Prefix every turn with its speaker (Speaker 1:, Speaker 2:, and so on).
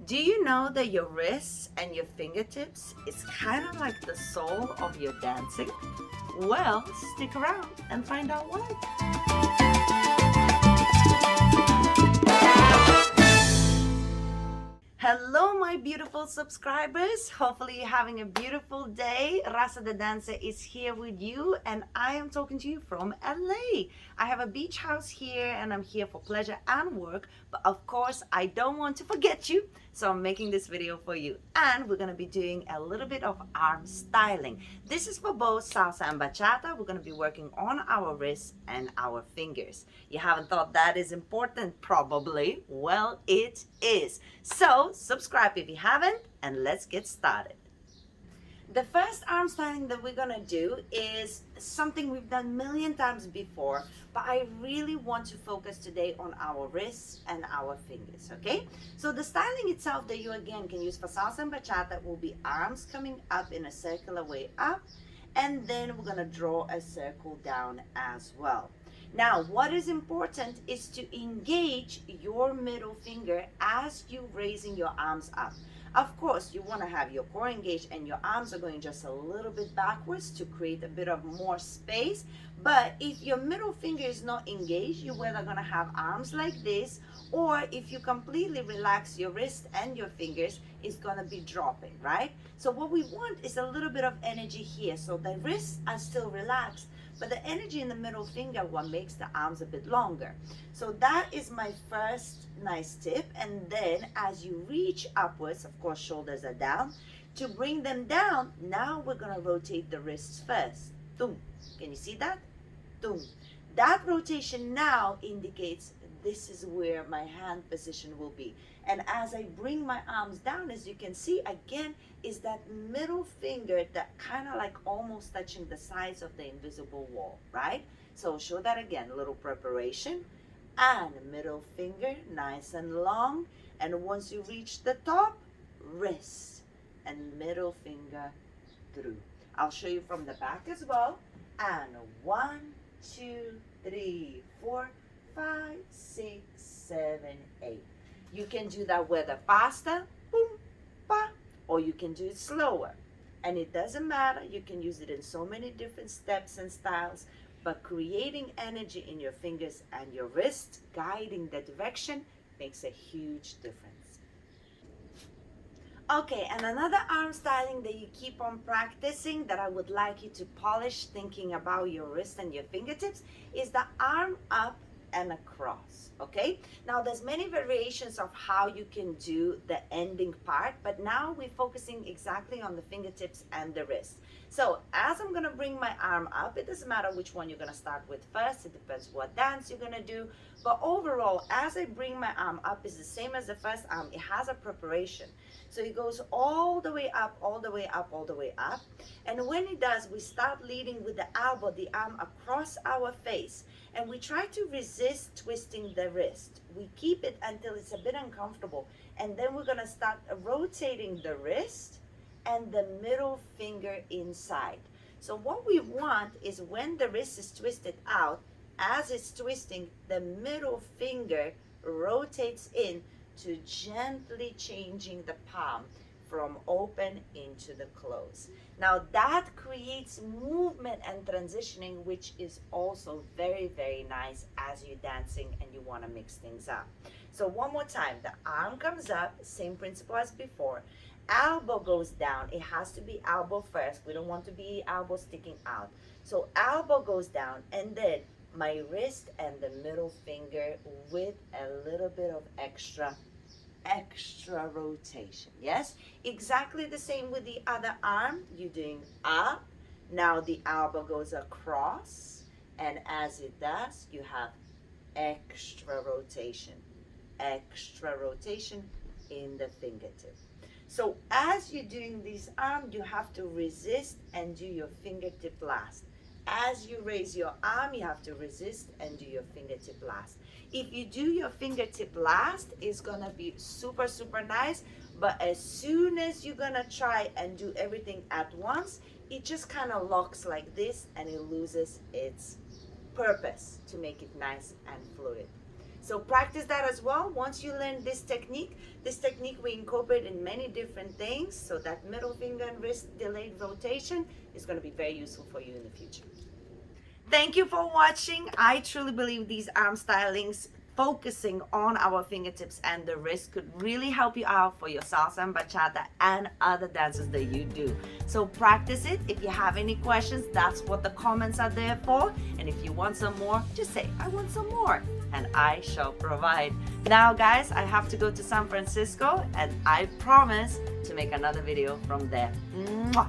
Speaker 1: Do you know that your wrists and your fingertips is kind of like the soul of your dancing? Well, stick around and find out why. Hello, my beautiful subscribers. Hopefully, you're having a beautiful day. Rasa the dancer is here with you, and I am talking to you from LA. I have a beach house here, and I'm here for pleasure and work. But of course, I don't want to forget you, so I'm making this video for you. And we're gonna be doing a little bit of arm styling. This is for both salsa and bachata. We're gonna be working on our wrists and our fingers. You haven't thought that is important, probably. Well, it is. So subscribe if you haven't, and let's get started. The first arm styling that we're gonna do is something we've done a million times before, but I really want to focus today on our wrists and our fingers, okay? So the styling itself that you again can use for salsa and bachata will be arms coming up in a circular way up, and then we're gonna draw a circle down as well. Now, what is important is to engage your middle finger as you raising your arms up. Of course, you want to have your core engaged and your arms are going just a little bit backwards to create a bit of more space. But if your middle finger is not engaged, you're either going to have arms like this, or if you completely relax your wrist and your fingers, it's going to be dropping, right? So what we want is a little bit of energy here. So the wrists are still relaxed, but the energy in the middle finger what makes the arms a bit longer. So that is my first nice tip. And then as you reach upwards, of course shoulders are down, to bring them down, now we're going to rotate the wrists first. Boom. Can you see that? Boom. That rotation now indicates this is where my hand position will be. And as I bring my arms down, as you can see, again, is that middle finger that kind of like almost touching the sides of the invisible wall, right? So show that again, a little preparation. And middle finger, nice and long. And once you reach the top, wrist and middle finger through. I'll show you from the back as well. And 1, 2, 3, 4, 5, 6, 7, 8. You can do that whether faster, boom, pa, or you can do it slower. And it doesn't matter. You can use it in so many different steps and styles, but creating energy in your fingers and your wrist, guiding the direction, makes a huge difference. Okay, and another arm styling that you keep on practicing that I would like you to polish thinking about your wrist and your fingertips is the arm up and across. Okay, now there's many variations of how you can do the ending part, but now we're focusing exactly on the fingertips and the wrist. So as I'm gonna bring my arm up, it doesn't matter which one you're gonna start with first, it depends what dance you're gonna do, but overall as I bring my arm up is the same as the first arm. It has a preparation, so it goes all the way up, all the way up, all the way up. And when it does, we start leading with the elbow, the arm across our face, and we try to resist twisting the wrist. We keep it until it's a bit uncomfortable, and then we're gonna start rotating the wrist and the middle finger inside. So what we want is when the wrist is twisted out, as it's twisting, the middle finger rotates in to gently changing the palm from open into the close. Now that creates movement and transitioning, which is also very, very nice as you're dancing and you want to mix things up. So one more time, the arm comes up, same principle as before. Elbow goes down. It has to be elbow first. We don't want to be elbow sticking out. So elbow goes down, and then my wrist and the middle finger with a little bit of extra rotation. Yes, exactly the same with the other arm. You're doing up, now the elbow goes across, and as it does, you have extra rotation in the fingertip. So as you're doing this arm, you have to resist and do your fingertip last. As you raise your arm, you have to resist and do your fingertip last. If you do your fingertip last, it's gonna be super, super nice. But as soon as you're gonna try and do everything at once, it just kind of locks like this and it loses its purpose to make it nice and fluid. So practice that as well. Once you learn this technique we incorporate in many different things. So that middle finger and wrist delayed rotation is going to be very useful for you in the future. Thank you for watching. I truly believe these arm stylings, focusing on our fingertips and the wrist, could really help you out for your salsa and bachata and other dances that you do. So practice it. If you have any questions, that's what the comments are there for. And if you want some more, just say, I want some more, and I shall provide. Now guys, I have to go to San Francisco, and I promise to make another video from there. Mwah!